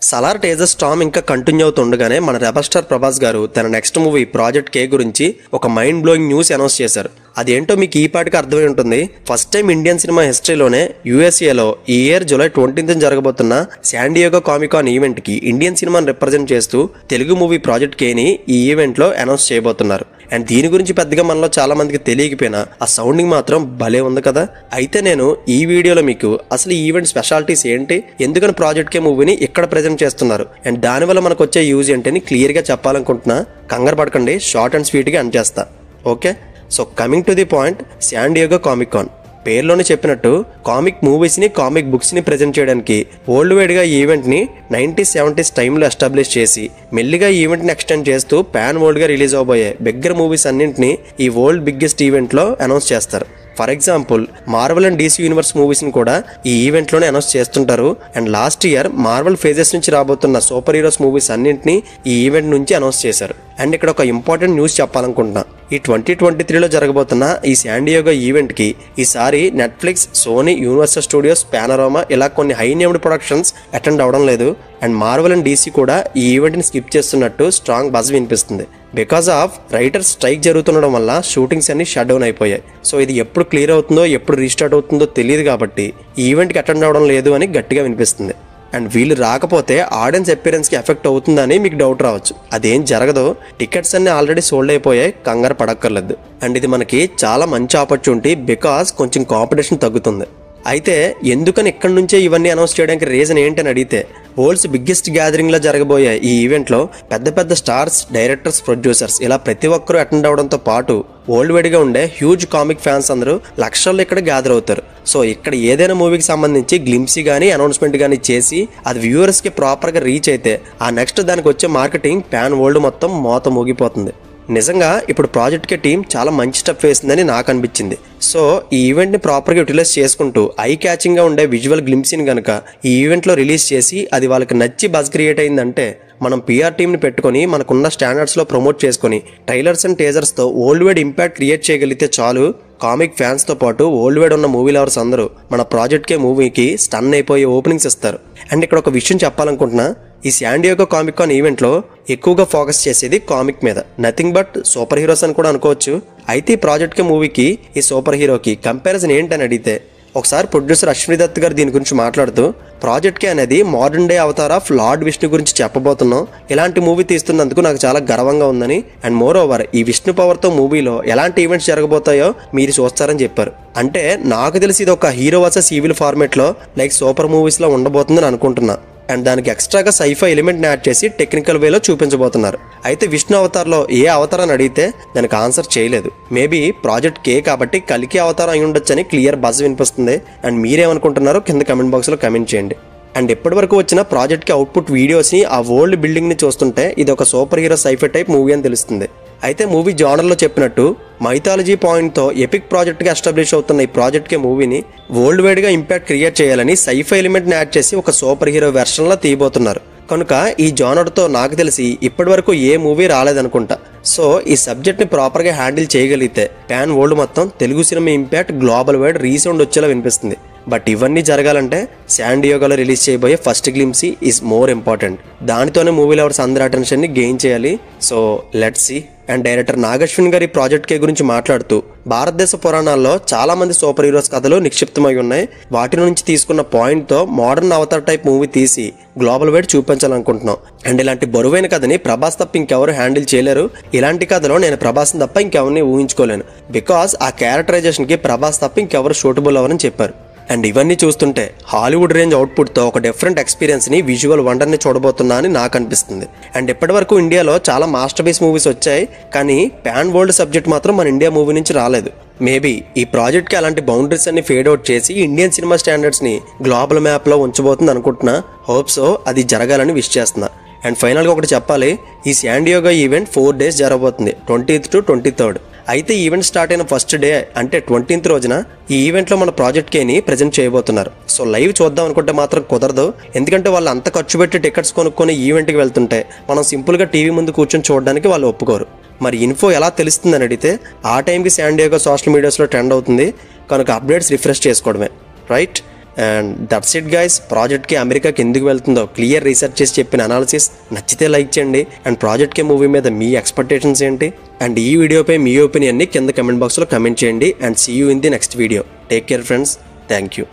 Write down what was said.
Salaar teaser storm ఇంకా continue అవుతుండగానే మన rebel star Prabhas గారు తన నెక్స్ట్ మూవీ ప్రాజెక్ట్ కే గురించి ఒక మైండ్ బ్లోయింగ్ న్యూస్ అనౌన్స్ చేశారు. అదేంటో మీకు ఈ పాటికి అర్థమై ఉంటుంది. ఫస్ట్ టైం ఇండియన్ సినిమా హిస్టరీలోనే యూఎస్ఏలో ఈ ఇయర్ జూలై 20th జరగబోతున్న San Diego comic con event కి ఇండియన్ సినిమాని రిప్రజెంట్ చేస్తూ తెలుగు మూవీ ప్రాజెక్ట్ కేని ఈ ఈవెంట్ లో అనౌన్స్ చేయబోతున్నారు. అండ్ దీని గురించి పెద్దగా మనలో చాలా మందికి తెలియకపోయినా ఆ సౌండింగ్ మాత్రం భలే ఉంది కదా. అయితే నేను ఈ వీడియోలో మీకు అసలు ఈ ఈవెంట్ స్పెషాలిటీస్ ఏంటి, ఎందుకని ప్రాజెక్ట్ కే మూవీని ఇక్కడ ప్రెజెంట్ చేస్తున్నారు అండ్ దానివల్ల మనకు వచ్చే యూజ్ ఏంటని క్లియర్ గా చెప్పాలనుకుంటున్నా. కంగారు పడకండి, షార్ట్ అండ్ స్వీట్ గా చేస్తా. Okay, so coming to the point, San Diego comic con పేర్లోనే చెప్పినట్టు కామిక్ మూవీస్ ని కామిక్ బుక్స్ ని ప్రెజెంట్ చేయడానికి వరల్డ్ వైడ్ గా ఈవెంట్ ని 1970s టైంలో ఎస్టాబ్లిష్ చేసి మెల్లిగా ఈవెంట్ ని ఎక్స్టెండ్ చేస్తూ పాన్ వరల్డ్ గా రిలీజ్ అవబోయే బిగ్గర్ మూవీస్ అన్నింటినీ ఈ వరల్డ్ బిగ్గెస్ట్ ఈవెంట్ లో అనౌన్స్ చేస్తారు. For example Marvel and DC universe movies ని కూడా ఈ ఈవెంట్ లోనే అనౌన్స్ చేస్తుంటారు. And last year Marvel phases నుంచి రాబోతున్న సూపర్ హీరోస్ మూవీస్ అన్నింటినీ ఈ ఈవెంట్ నుంచి అనౌన్స్ చేశారు. అండ్ ఇక్కడ ఒక ఇంపార్టెంట్ న్యూస్ చెప్పాలనుకుంటున్నా. ఈ 2023లో జరగబోతున్న ఈ శాన్ డియేగో ఈవెంట్ కి ఈసారి Netflix, Sony, Universal Studios, panorama ఇలా కొన్ని హై నేమ్డ్ ప్రొడక్షన్స్ అటెండ్ అవడం లేదు. అండ్ మార్వెల్ అండ్ డీసీ కూడా ఈ ఈవెంట్ ని స్కిప్ చేస్తున్నట్టు స్ట్రాంగ్ బజ్ వినిపిస్తుంది. బికాస్ ఆఫ్ రైటర్స్ స్ట్రైక్ జరుగుతుండడం వల్ల షూటింగ్స్ అన్ని షట్ డౌన్ అయిపోయాయి. సో ఇది ఎప్పుడు క్లియర్ అవుతుందో ఎప్పుడు రీస్టార్ట్ అవుతుందో తెలియదు కాబట్టి ఈ ఈవెంట్ కి అటెండ్ అవడం లేదు అని గట్టిగా వినిపిస్తుంది. అండ్ వీళ్ళు రాకపోతే ఆడియన్స్ అపియరెన్స్ కి ఎఫెక్ట్ అవుతుందని మీకు డౌట్ రావచ్చు. అదేం జరగదు, టికెట్స్ అన్ని ఆల్రెడీ సోల్డ్ అయిపోయాయి, కంగారు పడక్కర్లేదు. అండ్ ఇది మనకి చాలా మంచి ఆపర్చునిటీ బికాస్ కొంచెం కాంపిటీషన్ తగ్గుతుంది. అయితే ఎందుకని ఇక్కడ నుంచే ఇవన్నీ అనౌన్స్ చేయడానికి రీజన్ ఏంటని అడిగితే, వరల్డ్స్ బిగ్గెస్ట్ గ్యాదరింగ్ లో జరగబోయే ఈ ఈవెంట్ లో పెద్ద పెద్ద స్టార్స్, డైరెక్టర్స్, ప్రొడ్యూసర్స్ ఇలా ప్రతి ఒక్కరూ అటెండ్ అవడంతో పాటు వరల్డ్ వైడ్ గా ఉండే హ్యూజ్ కామిక్ ఫ్యాన్స్ అందరూ లక్షల్లో ఇక్కడ గ్యాదర్ అవుతారు. సో ఇక్కడ ఏదైనా మూవీకి సంబంధించి గ్లింప్సీ గానీ అనౌన్స్మెంట్ గానీ చేసి అది వ్యూవర్స్ కి ప్రాపర్ గా రీచ్ అయితే ఆ నెక్స్ట్ దానికి వచ్చే మార్కెటింగ్ పాన్ వరల్డ్ మొత్తం మోత మోగిపోతుంది. నిజంగా ఇప్పుడు ప్రాజెక్ట్ కే టీం చాలా మంచి స్టెప్ వేసిందని నాకు అనిపించింది. సో ఈ ఈవెంట్ ని ప్రాపర్ గా యూటిలైజ్ చేసుకుంటూ ఐ క్యాచింగ్ గా ఉండే విజువల్ గ్లింప్సీని గనక ఈ ఈవెంట్ లో రిలీజ్ చేసి అది వాళ్ళకి నచ్చి బజ్ క్రియేట్ అయిందంటే మనం పిఆర్ టీమ్ ని పెట్టుకుని మనకున్న స్టాండర్డ్స్ లో ప్రమోట్ చేసుకుని ట్రైలర్స్ అండ్ టేజర్స్ తో వరల్డ్ వైడ్ ఇంపాక్ట్ క్రియేట్ చేయగలిగితే చాలు. కామిక్ ఫ్యాన్స్ తో పాటు వరల్డ్ వైడ్ ఉన్న మూవీ లవర్స్ అందరూ మన ప్రాజెక్ట్ కే మూవీకి స్టన్ అయిపోయే ఓపెనింగ్స్ ఇస్తారు. అండ్ ఇక్కడ ఒక విషయం చెప్పాలనుకుంటున్నా, ఈ San Diego comic con event లో ఎక్కువగా ఫోకస్ చేసేది కామిక్ మీద, నథింగ్ బట్ సూపర్ హీరోస్ అని కూడా అనుకోవచ్చు. అయితే ఈ ప్రాజెక్ట్ కే మూవీకి ఈ సూపర్ హీరోకి కంపారిజన్ ఏంటని అడిగితే ఒకసారి ప్రొడ్యూసర్ అశ్విని దత్ గారు దీని గురించి మాట్లాడుతూ, ప్రాజెక్ట్ కే అనేది modern day Avatar of lord Vishnu గురించి చెప్పబోతున్నాం. ఇలాంటి మూవీ తీస్తున్నందుకు నాకు చాలా గర్వంగా ఉందని, అండ్ మోర్ ఓవర్ ఈ విష్ణు పవర్ తో మూవీలో ఎలాంటి ఈవెంట్స్ జరగబోతాయో మీరు చూస్తారని చెప్పారు. అంటే నాకు తెలిసి ఇది ఒక హీరో వర్సెస్ ఈవిల్ ఫార్మేట్ లో లైక్ సూపర్ మూవీస్ లో ఉండబోతుందని అనుకుంటున్నా. అండ్ దానికి ఎక్స్ట్రాగా సైఫై ఎలిమెంట్ ని యాడ్ చేసి టెక్నికల్ వేలో చూపించబోతున్నారు. అయితే విష్ణు అవతార్లో ఏ అవతారాన్ని అడిగితే దానికి ఆన్సర్ చేయలేదు. మేబీ ప్రాజెక్ట్ కే కాబట్టి కలికి అవతారం అయి ఉండొచ్చని క్లియర్ బజ్ వినిపిస్తుంది. అండ్ మీరేమనుకుంటున్నారో కింద కమెంట్ బాక్స్ లో కమెంట్ చేయండి. అండ్ ఇప్పటి వరకు వచ్చిన ప్రాజెక్ట్ కి అవుట్పుట్ వీడియోస్ ని, ఆ వరల్డ్ బిల్డింగ్ ని చూస్తుంటే ఇది ఒక super hero sci fi type movie అని తెలుస్తుంది. అయితే మూవీ జానర్ లో చెప్పినట్టు మైథాలజీ పాయింట్ తో ఎపిక్ ప్రాజెక్ట్ గా ఎస్టాబ్లిష్ అవుతున్న ఈ ప్రాజెక్ట్ కే మూవీని వరల్డ్ వైడ్ గా ఇంపాక్ట్ క్రియేట్ చేయాలని సైఫై ఎలిమెంట్ ని యాడ్ చేసి ఒక సూపర్ హీరో వెర్షన్ లా తీయబోతున్నారు. కనుక ఈ జానర్ తో నాకు తెలిసి ఇప్పటి వరకు ఏ మూవీ రాలేదనుకుంటా. సో ఈ సబ్జెక్ట్ ని ప్రాపర్ గా హ్యాండిల్ చేయగలిగితే పాన్ వరల్డ్ మొత్తం Telugu cinema impact global wide resound వచ్చేలా వినిపిస్తుంది. బట్ ఇవన్నీ జరగాలంటే శాన్ డియేగోలో రిలీజ్ చేయబోయే ఫస్ట్ గ్లింప్సీ ఈజ్ మోర్ ఇంపార్టెంట్. దానితోనే మూవీ లవర్స్ అందరి అటెన్షన్ ని గెయిన్ చేయాలి. So let's see. And director Nag Ashwin గారి ప్రాజెక్ట్ కే గురించి మాట్లాడుతూ, భారతదేశ పురాణాల్లో చాలా మంది సూపర్ హీరోస్ కథలు నిక్షిప్తమై ఉన్నాయి. వాటి నుంచి తీసుకున్న పాయింట్ తో మోడర్న్ అవతార్ టైప్ మూవీ తీసి గ్లోబల్ వైడ్ చూపించాలనుకుంటున్నాం. అండ్ ఇలాంటి బరువైన కథని ప్రభాస్ తప్ప ఇంకెవరు హ్యాండిల్ చేయలేరు. ఇలాంటి కథలో నేను ప్రభాస్ తప్ప ఇంకెవరిని ఊహించుకోలేను. బికాస్ ఆ క్యారెక్టరైజేషన్ కి ప్రభాస్ తప్ప ఇంకెవరు సూటబుల్ అవ్వరని చెప్పారు. అండ్ ఇవన్నీ చూస్తుంటే హాలీవుడ్ రేంజ్ అవుట్పుట్ తో ఒక డిఫరెంట్ ఎక్స్పీరియన్స్ ని, విజువల్ వండర్ ని చూడబోతున్నా అని నాకు అనిపిస్తుంది. అండ్ ఇప్పటి వరకు ఇండియాలో చాలా మాస్టర్ పీస్ మూవీస్ వచ్చాయి, కానీ పాన్ వరల్డ్ సబ్జెక్ట్ మాత్రం మన ఇండియా మూవీ నుంచి రాలేదు. మేబీ ఈ ప్రాజెక్ట్ కి అలాంటి బౌండరీస్ అన్ని ఫేడ్ అవుట్ చేసి ఇండియన్ సినిమా స్టాండర్డ్స్ ని గ్లోబల్ మ్యాప్ లో ఉంచబోతుంది అనుకుంటున్నా. హోప్ సో అది జరగాలని విష్ చేస్తున్నా. అండ్ ఫైనల్ గా ఒకటి చెప్పాలి, ఈ శాన్ డియేగో ఈవెంట్ 4 days జరగబోతుంది, 20th to 23rd. అయితే ఈవెంట్ స్టార్ట్ అయిన ఫస్ట్ డే అంటే 20th రోజున ఈ ఈవెంట్ లో మన ప్రాజెక్ట్ కేని ప్రెజెంట్ చేయబోతున్నారు. సో లైవ్ చూద్దాం అనుకుంటే మాత్రం కుదరదు. ఎందుకంటే వాళ్ళు అంత ఖర్చు పెట్టి టికెట్స్ కొనుక్కొని ఈవెంట్ కి వెళ్తుంటే మనం సింపుల్ గా టీవీ ముందు కూర్చొని చూడడానికి వాళ్ళు ఒప్పుకోరు. మరి ఇన్ఫో ఎలా తెలుస్తుందని అడిగితే ఆ టైంకి శాన్ డియేగో సోషల్ మీడియాస్ లో ట్రెండ్ అవుతుంది కనుక అప్డేట్స్ రిఫ్రెష్ చేసుకోవడమే, right? And that's it guys. ప్రాజెక్ట్కి అమెరికాకి ఎందుకు వెళ్తుందో క్లియర్ రీసెర్చ్ చేసి చెప్పిన అనాలిసిస్ నచ్చితే లైక్ చేయండి. అండ్ ప్రాజెక్ట్కి మూవీ మీద మీ ఎక్స్పెక్టేషన్స్ ఏంటి అండ్ ఈ వీడియోపై మీ ఒపీనియన్ని కింద కమెంట్ బాక్స్లో కమెంట్ చేయండి. And see you in the next video. Take care friends. Thank you.